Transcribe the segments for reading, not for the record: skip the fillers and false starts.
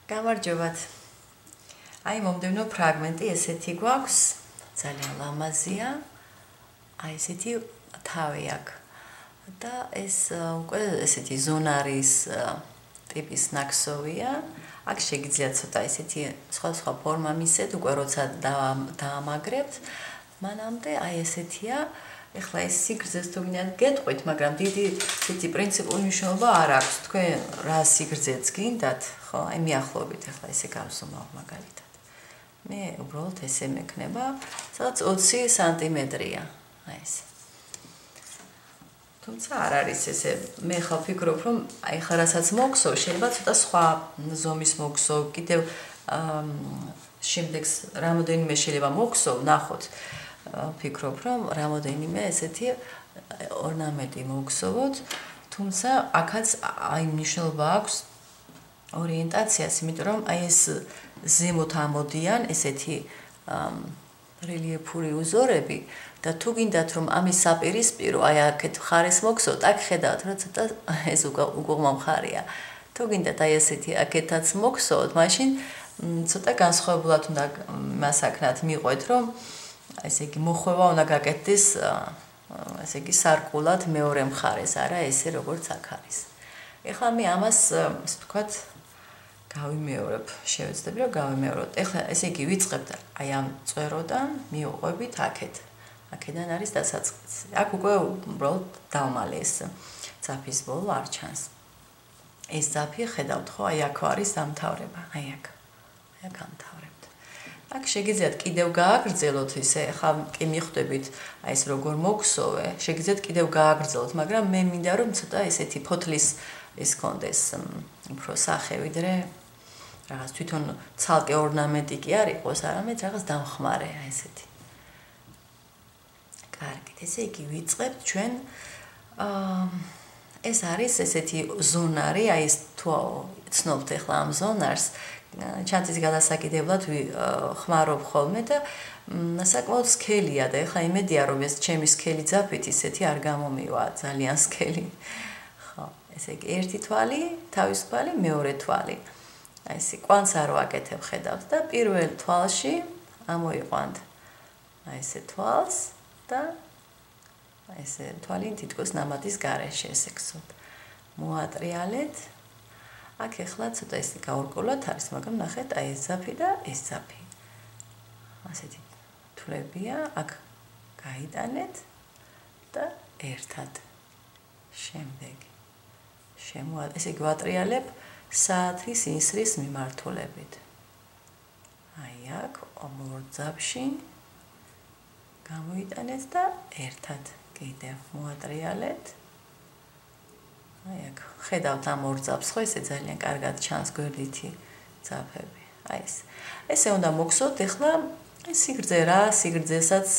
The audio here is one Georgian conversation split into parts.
გამარჯობათ. აი მომდევნო ფრაგმენტი ესეთი გვაქვს, ძალიან ლამაზია. აი ესეთი თავი აქვს. და ეს უკვე ესეთი ზონარის ტიპის ნაკსოვია. აქ შეგიძლიათ ცოტა ესეთი სხვა ფორმა მისცეთ, უკვე როცა დაამაგრებთ, მანამდე აი ესეთია. ეხლა ეს სიგრძეს თუ გინდათ გეტყვით, მაგრამ დიდი ესეთი პრინციპული მნიშვნელობა არ აქვს. თქვენ რა სიგრძეც გინდათ, ხო, აი მიახლოებით ეხლა ესე გავსუმავ მაგალითად. მე უბრალოდ ესე მექნება, სადაც 20 სანტიმეტრია, აი ეს. თუმცა არ არის ესე, მე ხალ ფიქრობ, რომ აი ხა რასაც მოგსოვ, შეიძლება ცოტა სხვა ზომის მოგსოვ, კიდევ შემდეგს რამოდენიმე შეიძლება მოგსოვ, ნახოთ. ფიქრობ, რომ რამოდენიმე ესეთი ორნამენტი მოგსოვოთ, თუმცა აქაც აი მნიშვნელობა აქვს ორიენტაციას, იმიტომ რომ აი ეს ზემოთ ამოდიან ესეთი რელიეფური უზორები და თუ გინდათ რომ ამის საპირისპირო აი აქეთ ხარეს მოგსოვთ, აქ ხედავთ, რომ ცოტა ეს უგუღმა მხარეა. თუ გინდათ აი ესეთი აქეთაც მოგსოვთ, მაშინ ცოტა განსხვავებულად უნდა მასაკნად მიყვეთ, რომ ესე იგი მოხვევა უნდა გაკეთდეს ესე იგი სარკულად მეორე მხარეს, არა ესე როგორც აქ არის. ეხლა მე ამას ასე ვთქვათ გავიმეორებ, შევეცდები რომ გავიმეოროთ. ეხლა ესე იგი ვიწყებთ აი ამ წვეროდან, მივყვებით აქეთ. აქედან არის დასაწყისი. აქ უკვე უბრალოდ დავმალე ეს ძაფის ბოლო არ ჩანს. ეს ძაფი ხედავთ ხო, აი აქ არის დამთავრება, აი აქ. აი აქ ამთავრებთ. აქ შეგიძლიათ კიდევ გააგრძელოთ ისე, ხა კი მიხვდებით, აი ეს როგორ მოგსოვე, შეგიძლიათ კიდევ გააგრძელოთ, მაგრამ მე მინდა რომ ცოტა ესეთი ფოთლის ეს კონდეს უფრო სახე ვიდრე რაღაც თვითონ ცალკე ორნამენტი კი არ იყოს, არამედ რაღაც დამხმარე აი ესეთი. კარგით, ესე იგი ვიწყებთ ჩვენ ეს არის ესეთი ზონარი, აი ეს თუ ცნობთ ახლა ამ ზონარს ჩანთის გადასაკიდებლად ხმარობ ხოლმე და საკმაოდ სქელია და ეხლა იმედია რომ ეს ჩემი სქელი ძაფით ისეთი არ გამომივა ძალიან სქელი. ხო, ესე იგი ერთი თვალი, თავისუფალი, მეორე თვალი. აი ესე კვანძს არ ვაკეთებ ხედავთ და პირველ თვალში ამოიყვანთ აი ესე თვალს და აი ესე თვალი თითქოს ნამატის გარეშე ესე გსვათ. მოატრიალეთ. აქ ეხლა ცოტა ისე გაურკვევლად არის, მაგრამ ნახეთ, აი ეს ძაფი და ეს ძაფი. ასეთი თვლებია, აქ გაიტანეთ და ერთად. შემდეგი. ესე იგი ვატრიალებ საათის ისრის მიმართულებით. აი აქ ორ ძაფში გამოიტანეთ და ერთად კიდევ მოატრიალეთ. აი აქ ხედავთ ამ ორ ძაფს, ხო ესე ძალიან კარგად ჩანს გვერდითი ძაფები. აი ეს. ესე უნდა მოგსოვთ ეხლა სიგრძე რა, სიგრძესაც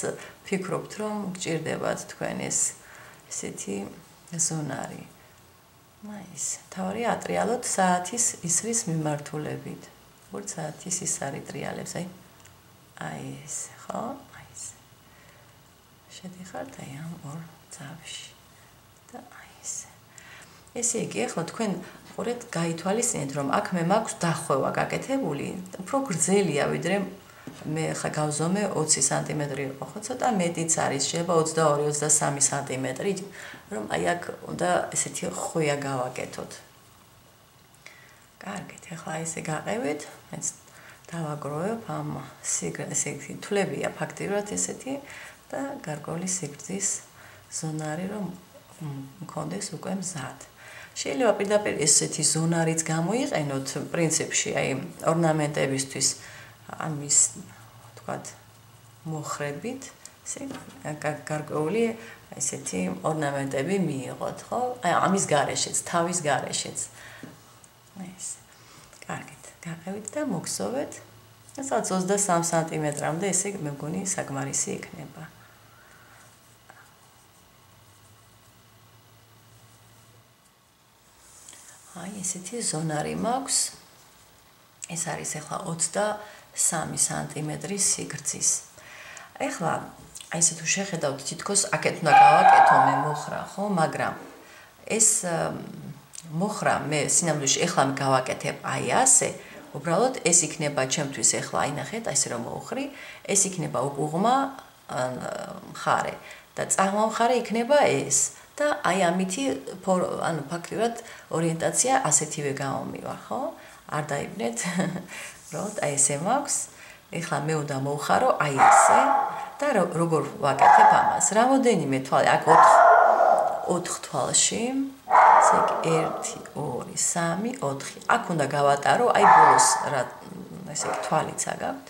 ფიქრობთ რომ გჭირდებათ თქვენ ესეთი ზონარი. აი ეს. თავი ატრიალოთ საათის ისრის მიმართულებით. როგორ საათის ის არიტრიალებს, აი ეს, ხო? აი ეს. შედიხართ აი ამ ორ ძაფში. და აი ეს. ესე იგი, ახლა თქვენ ყურეთ გაითვალისწინეთ, რომ აქ მე მაქვს დახვევა გაკეთებული, უფრო გრძელია, ვიდრე მე ხა გავზომე 20 სანტიმეტრი იყო, ხო, ცოტა მეტიც არის, შეიძლება 22-23 სანტიმეტრი, რომ აი აქ უნდა ესეთი ხვია გავაკეთოთ. კარგით, ახლა ესე გაყევით, მეც დავაგროვებ ამ ესეთი თვლებია ფაქტიურად ესეთი და გარკვეული სიგრძის ზონარი რომ მქონდეს უკვე მზად. შეიძლება პირდაპირ ესეთი ზონარიც გამოიყენოთ პრინციპში, აი ორნამენტებისთვის ამის თქვათ მოხრებით, ესე გარკვეული ესეთი ორნამენტები მიიღოთ, ხო? აი ამის გარეშეც, თავის გარეშეც. ეს. კარგით, გაყევით და მოგსოვეთ. სადაც 23 სანტიმეტრამდე ესე მე მგონი საკმარისი იქნება. აი ესეთი ზონარი მაქვს. ეს არის ახლა 23 სანტიმეტრის სიგრძის. ახლა აი ესე თუ შეხედავთ თითქოს აქეთ უნდა გავაკეთო მე მოხრა, ხო, მაგრამ ეს მოხრა მე სინამდვილეში ახლა გავაკეთებ აი ასე უბრალოდ ეს იქნება ჩემთვის ახლა აი ნახეთ, ასე რომ მოვხრი, ეს იქნება უღმა მხარე და წაღმა მხარე იქნება ეს და აი ამითი ანუ ფაქტიურად ორიენტაცია ასეთივე გამომივა, ხო? არ დაიბნეთ. უბრალოდ აი ესე მაქვს. ეხლა მე უნდა მოვხარო აი ესე და როგორ ვაკეთებ ამას? რამოდენიმე თვალი, აქ 4 თვალში. ესე იგი 1 2 3 4. აქ უნდა გავატარო, აი ბოლოს რა ესე იგი თვალიც აგაქვთ.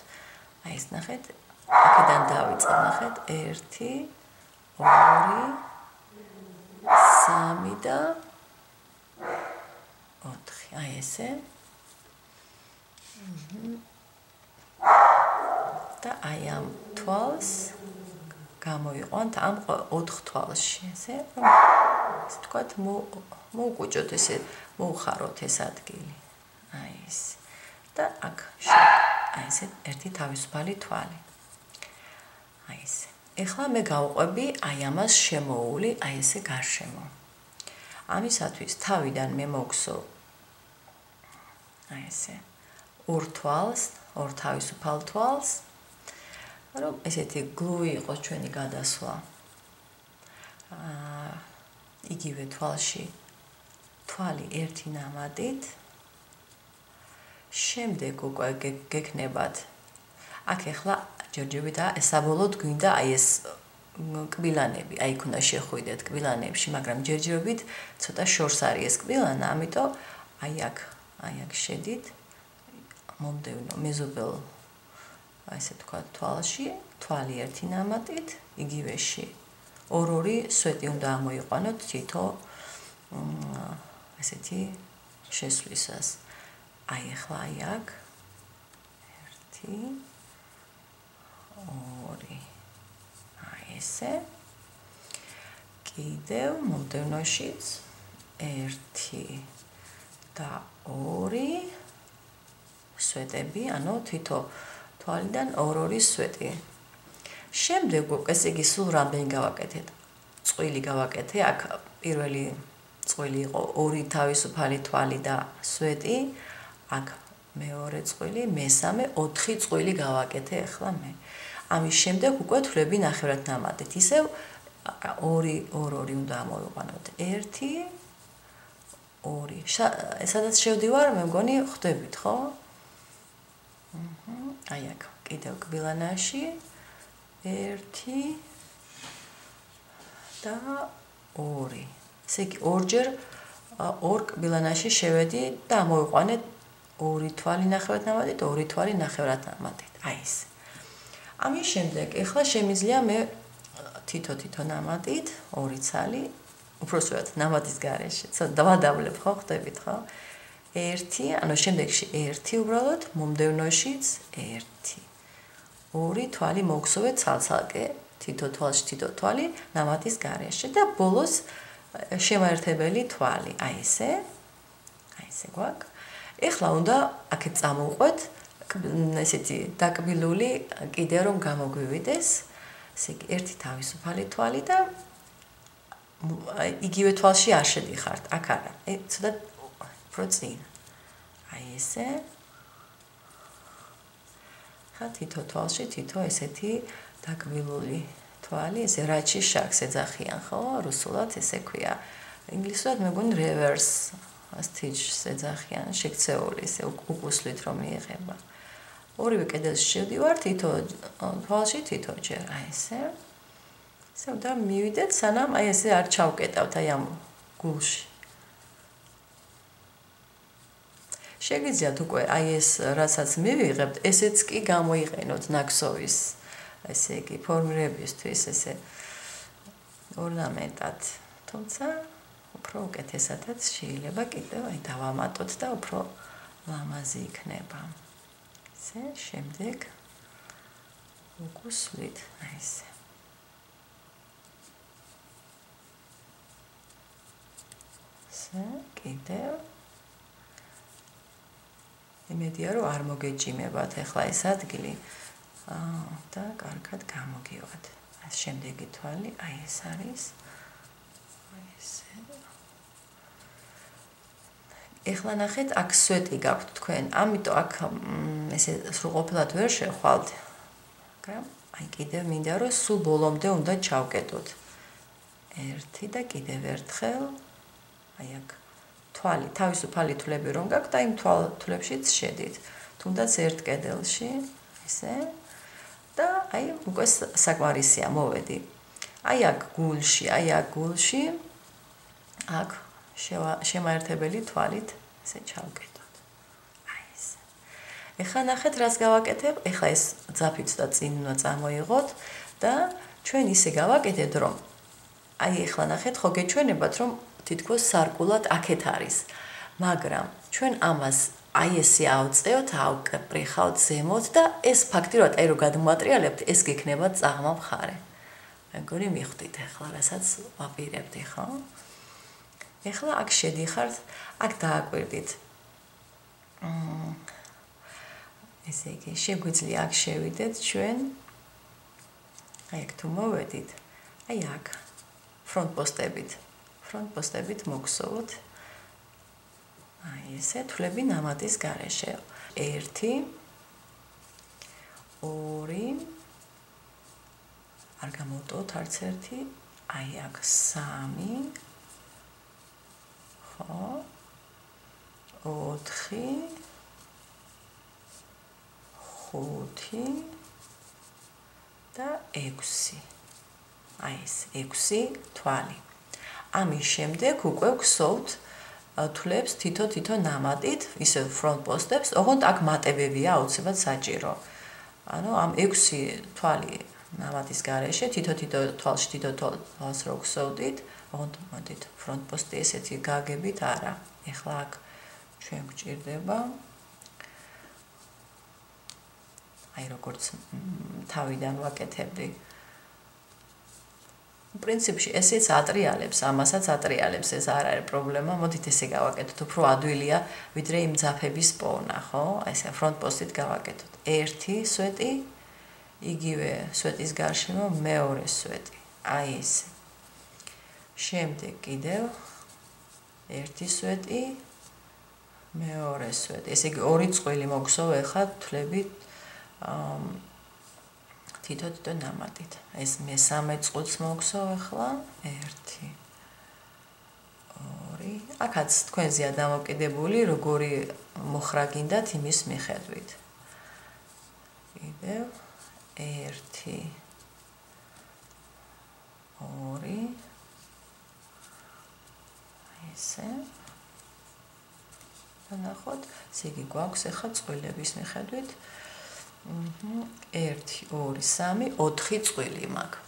აი ეს ნახეთ. აქედან დავიწყებ, ნახეთ 1 2 3 და 4. აი ესე. და აი ამ თვალს გამოიყვანთ ამ 4 თვალში, ესე რომ ეს თქვათ მოუკვიჭოთ ესე, მოუხაროთ ეს ადგილი. აი ეს. და აქ აი ესე ერთი თავისუფალი თვალი. აი ესე. ეხლა მე გავყვები აი ამას შემოული, აი ესე გარშემო. ამისათვის თავიდან მე მოგსო აი ესე. 2 თვალს, 2 თავისუფალ თვალს. რომ ესეთი გლუვი იყოს ჩვენი გადასვლა. იგივე თვალში თვალი ერთი ნამატით. შემდეგ უკვე გექნებათ. აქ ახლა ჯერჯერობით საბოლოოდ გვინდა აი ეს კბილანები, აი იქ უნდა შეხვიდეთ კბილანებში, მაგრამ ჯერჯერობით ცოტა შორს არის ეს კბილანა, ამიტომ აი აქ შედით მომდევნო მეზობელ აი ესე თქვა თვალში, თვალი ერთი ნამატით, იგივეში 2 სვეტი უნდა ამოიყვანოთ თითო ესეთი შესვლისას. აი ახლა აი აქ 1 2 აი ესე. კიდევ მომდევნოშიც 1 და 2 სვეტები, ანუ თითო თვალიდან 2 სვეტი. შემდეგ ესე იგი სულ რამდენი გავაკეთეთ? წყვილი გავაკეთე, აქ პირველი წყვილი იყო 2 თავისუფალი თვალი და სვეტი, აქ მეორე წყვილი, მესამე 4 წყვილი გავაკეთე ახლა მე. ამის შემდეგ უკვე თვლები ნახევრად ნამატით. ისევ 2 უნდა ამოვიყვანოთ. 1 2. სადაც შევდივარ, მე მგონი ხვდებით, ხო? აი აქ კიდევ კბილანაში 1 და 2. ესე იგი ორჯერ 2 კბილანაში შევედი და ამოვიყვანე 2 თვალი ნახევრად ნამატით, 2 თვალი ნახევრად ნამატით. აი ეს. ამის შემდეგ ეხლა შემიძლია მე თითო ნამატით 2 ცალი, უბრალოდ ნამატის გარეშე, დავადავლებ, ხო, ხვდებით, ხო? 1, ანუ შემდეგში 1 უბრალოდ, მომდევნოშიც 1. 2 თვალი მოგსოვეთ ცალ-ცალკე, თითო თვალში თითო თვალი ნამატის გარეშე და ბოლოს შემაერთებელი თვალი. აი ესე. აი ესე გვაქვს. ეხლა უნდა აქეთ წამოვყვეთ ესეთი დაკბილული კიდე რომ გამოგვივიდეს. ესე იგი ერთი თავისუფალი თვალი და იგივე თვალში არ შედიხართ. აქ არა. ცოტა უფრო წინ. აი ესე. ხა თითო თვალში თითო ესეთი დაკბილული თვალი, ესე რაჩი შაქს ეძახიან, ხო? რუსულად ესე ქვია. ინგლისურად მე მგონი reverse stitch-ს ეძახიან, შექცეული ესე უკუსლით რომ მიიღება. ორივე კედელში შევდივარ თითო თვალში თითოჯერ, აი ესე. ესე და მივიდეთ, სანამ აი ესე არ ჩავკეტავთ აი ამ გულში. შეგიძლიათ უკვე აი ეს რასაც მივიღებთ, ესეც კი გამოიყენოთ ნაკსოვის ესე იგი ფორმირებისთვის ესე ორნამენტად. თუმცა უფრო უკეთესადაც შეიძლება კიდევ აი დავამატოთ და უფრო ლამაზი იქნება. ესე შემდეგ უკუსლით აი ესე. ესე კიდევ იმედია რომ არ მოგეჭიმებათ ახლა ეს ადგილი. და კარგად გამოგივათ. ეს შემდეგი თვალი აი ეს არის. აი ესე. ეხლა ნახეთ, აქ სვეტი გაქვთ თქვენ. ამიტომ აქ ესე სრულყოფილად ვერ შეხვალთ. მაგრამ აი კიდევ მინდა რომ სულ ბოლომდე უნდა ჩავკეტოთ. 1 და კიდევ ერთხელ აი აქ თვალი, თავისუფალი თვლები რომ გაქვთ, აი იმ თვლებშიც შედით. თუნდაც ერთ კედელში, ესე და აი უკვე საკმარისია, მოვედი. აი აქ გულში აქ შემაერთებელი თვალით ესე ჩავკეტოთ. აი ეს. ეხლა ნახეთ რას გავაკეთებ. ეხლა ეს ძაფით და წინ უნდა წამოიღოთ და ჩვენ ისე გავაკეთებთ რომ აი ეხლა ნახეთ ხო გეჩვენებათ რომ თითქოს სარკულად აქეთ არის. მაგრამ ჩვენ ამას აი ესე ავწევთ, ავკრიხავთ ზემოთ და ეს ფაქტიურად აი რო გადმოატრიალებთ, ეს გექნება წაღმა მხარე. მეგონი მიხვდით ეხლა რასაც ვაპირებთ ხო? ეხლა აქ შედიხართ, აქ დააკვირდით. ესე იგი, შეგვიძლია აქ შევიდეთ ჩვენ. აი აქ თუ მოვედით, აი აქ ფრონტ-პოსტებით მოგსოვოთ. აი ესე თვლები ნამატის გარეშე. 1 2 არ გამოვტოვოთ არც ერთი, აი აქ 3 ხო 4 5 და 6. აი ეს 6 თვალი. ამის შემდეგ უკვე გსოვთ თვლებს თითო ნამატით, ისე ფრონტ პოსტებს, ოღონდ აქ მატებებია აუცილებლად საჭირო. ანუ ამ 6 თვალი ნამატის გარეშე თითო თვალში თითო თვალს რო გსოვდით, ოღონდ მოდით ფრონტ პოსტი ესეთი გაგებით არა. ეხლა აქ ჩვენ გვჭირდება აი როგორც თავიდან ვაკეთებდი. პრინციპში ესეც ატრიალებს, ამასაც ატრიალებს, ეს არ არის პრობლემა. მოდით ესე გავაკეთოთ, უფრო ადვილია, ვიდრე იმ ძაფების პოვნა, ხო? აი ესე ფრონტ პოსტით გავაკეთოთ. 1 სვეტი, იგივე სვეტის გარშემო მეორე სვეტი. აი ესე. შემდეგ კიდევ 1 სვეტი, მეორე სვეტი. ესე იგი 2 წყვილი მოგსოვ ახლა თვლებით თითო ნამატით. ეს მესამე წყვილს მოგსოვ ახლა 1 2 აქაც თქვენზეა დამოკიდებული როგორი მოხრა გინდათ იმის მიხედვით. კიდევ 1 2 ესე ნახოთ, ესე იგი გვაქვს ახლა წყვილების მიხედვით 1 2 3 4 წყვილი მაქვს.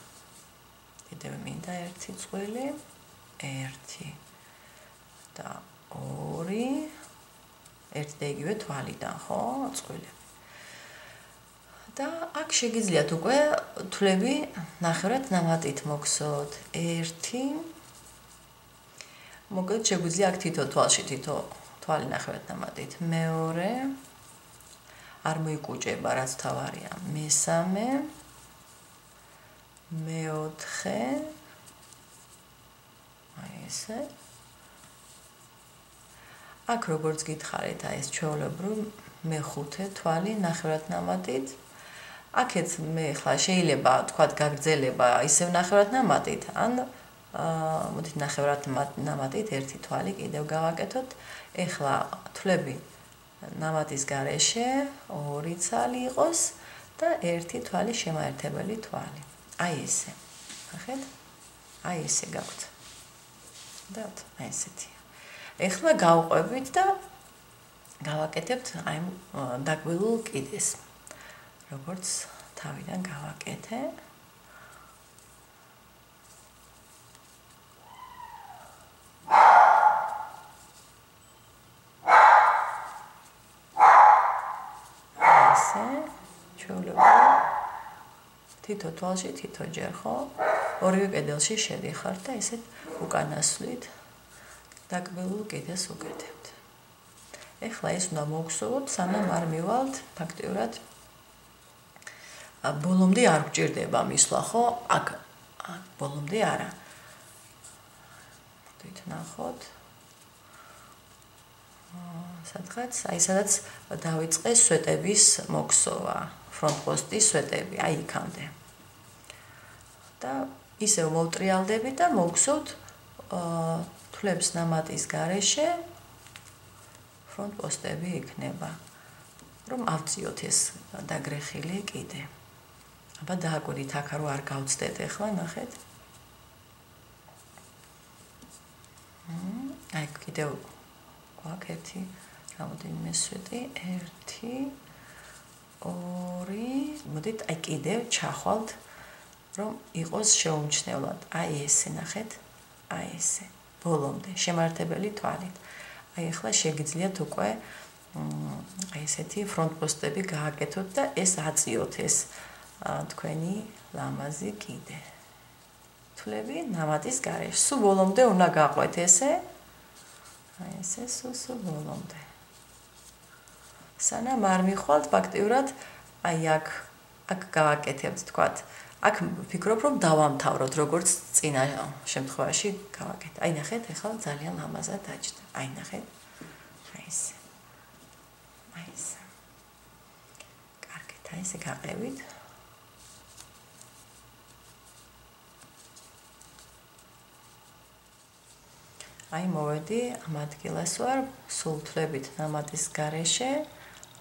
კიდევ მინდა 1 წყვილი 1 და 2 1 და იგივე თვალიდან ხო წყვილი. და აქ შეგიძლიათ უკვე თვლები ნახევრად ნამატით მოგსოვოთ. 1 მოკლედ შეგვიძლია აქ თითო თვალში თითო თვალი ნახევრად ნამატით. მეორე არ მოიკუჭება რაც თავარია. მესამე მეოთხე აი ესე აქ როგორც გითხარით აი ეს ჩვეულებრივ მეხუთე თვალი ნახევრად ნამატით. აქეთ მე ხლა შეიძლება თქვათ გაგრძელება ისევ ნახევრად ნამატით ან მოდით ნახევრად ნამატით ერთი თვალი კიდევ გავაკეთოთ. ეხლა თვლები ნამატის გარეშე 2 ცალი იყოს და 1 თვალი შემაერთებელი თვალი. აი ესე. ნახეთ? აი ესე გაქვთ. და აი ესეთი. ეხლა გავყვებით და გავაკეთებთ აი დაკბილულ კიდეს. როგორც თავიდან გავაკეთე. თითო თვალში თითო ჯერ ხო? ორივე კედელში შედიხართ და ესეთ უკანასვლით დაკბილულ კიდეს უკეთებთ. ეხლა ეს უნდა მოგხსოვოთ, სანამ არ მივალთ ფაქტიურად ბოლომდე არ გჭირდება მისვლა, ხო? აქ ბოლომდე არა. მოდით ნახოთ. სადღაც, აი სადაც დავიწყე სვეტების მოქსოვა, ფრონტ-პოსტის სვეტები, აი იქამდე. და ისევ მოვტრიალდები და მოვგზავნოთ თვლებს ნამატის გარეშე ფრონტ-პოსტები იქნება. რომ ავწიოთ ეს დაგრეხილი კიდე. აბა დააკვირდით აქ რომ არ გავცდეთ ახლა, ნახეთ. აი კიდევ გვაქვს ერთი რამოდენიმე სვეტი, 1 2 მოდით აი კიდევ ჩახვალთ რომ იყოს შეუმჩნევლად. აი ესე ნახეთ, აი ესე. ბოლომდე შემართებელი თვალით. აი ახლა შეგიძლიათ უკვე აი ესეთი ფრონტ-პოსტები გააკეთოთ და ეს აწიოთ ეს თქვენი ლამაზი კიდე. თვლები ნამატის გარეშე. სულ ბოლომდე უნდა გაყვეთ ესე. აი ესე სულ ბოლომდე. სანამ არ მიხვალთ ფაქტიურად აი აქ გავაკეთებთ თქვათ. აქ ვფიქრობ რომ დავამთავროთ როგორც წინა შემთხვევაში გავაკეთე. აი ნახეთ ახლა ძალიან ლამაზად დაჭდა. აი ნახეთ. აი ესე. აი ესე. კარგით, აი ესე გაყევით. აი მოვედი ამ ადგილას ვარ, სულ თვლებით ნამატის გარეშე,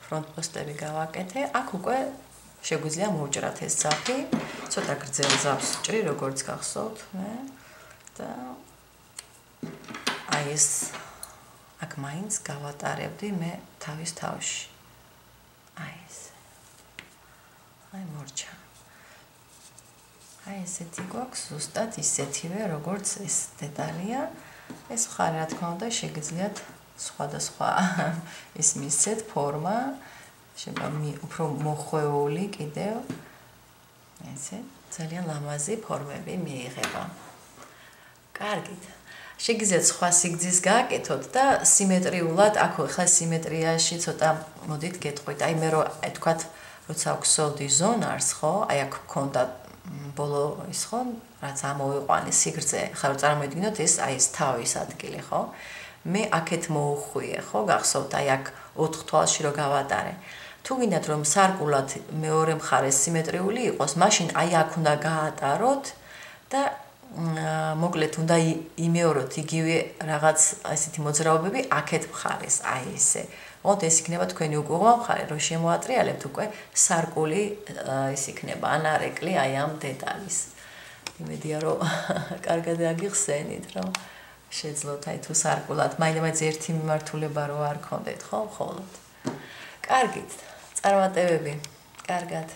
ფრონტ-პოსტები გავაკეთე. აქ უკვე შეგვიძლია მოვჭრათ ეს ძაფი, ცოტა გრძელ ძაფს ვჭრი, როგორც გახსოვთ, მე და აი ეს აქ მაინც გავატარებდი მე თავის თავში. აი ეს. აი მორჩა. აი ესეთი გვაქვს ზუსტად ისეთივე, როგორც ეს დეტალია. ეს ხარ რა თქმა უნდა შეგიძლიათ სხვადასხვა ის მისცეთ ფორმა, უფრო მოხვეული კიდევ. ესე ძალიან ლამაზი ფორმები მიიღება. კარგით. შეგიძლიათ სხვა სიგრძის გააკეთოთ და სიმეტრიულად, აქ ახლა სიმეტრიაში ცოტა მოდით გეტყვით. აი მე რო აი თქვათ, როცა ვქსოვდი ზონარს, ხო? აი აქ მქონდა ბოლო ის ხო, რაც ამოვიყვანე სიგრძე. ხა რო წარმოიდგინოთ ეს აი ეს თავის ადგილი, ხო? მე აქეთ მოუხვიე, ხო? გახსოვთ აი აქ 4 თვალში რო გავატარე. თუ გინდათ რომ სარკულად მეორე მხარეს სიმეტრიული იყოს, მაშინ აი აქ უნდა გაატაროთ და მოკლედ უნდა იმეოროთ იგივე რაღაც ასეთი მოძრაობები აქეთ მხარეს, აი ესე. მოდ ეს იქნება თქვენი უგუღმა მხარე, რომ შემოატრიალებთ უკვე სარკული ის იქნება, ანარეკლი აი ამ დეტალის. იმედია რომ კარგად აგიხსენით, რომ შეძლოთ აი თუ სარკულად, მაინც ერთი მიმართულება რო არ გქონდეთ, ხო, მხოლოდ. კარგით, წარმატებები. კარგად.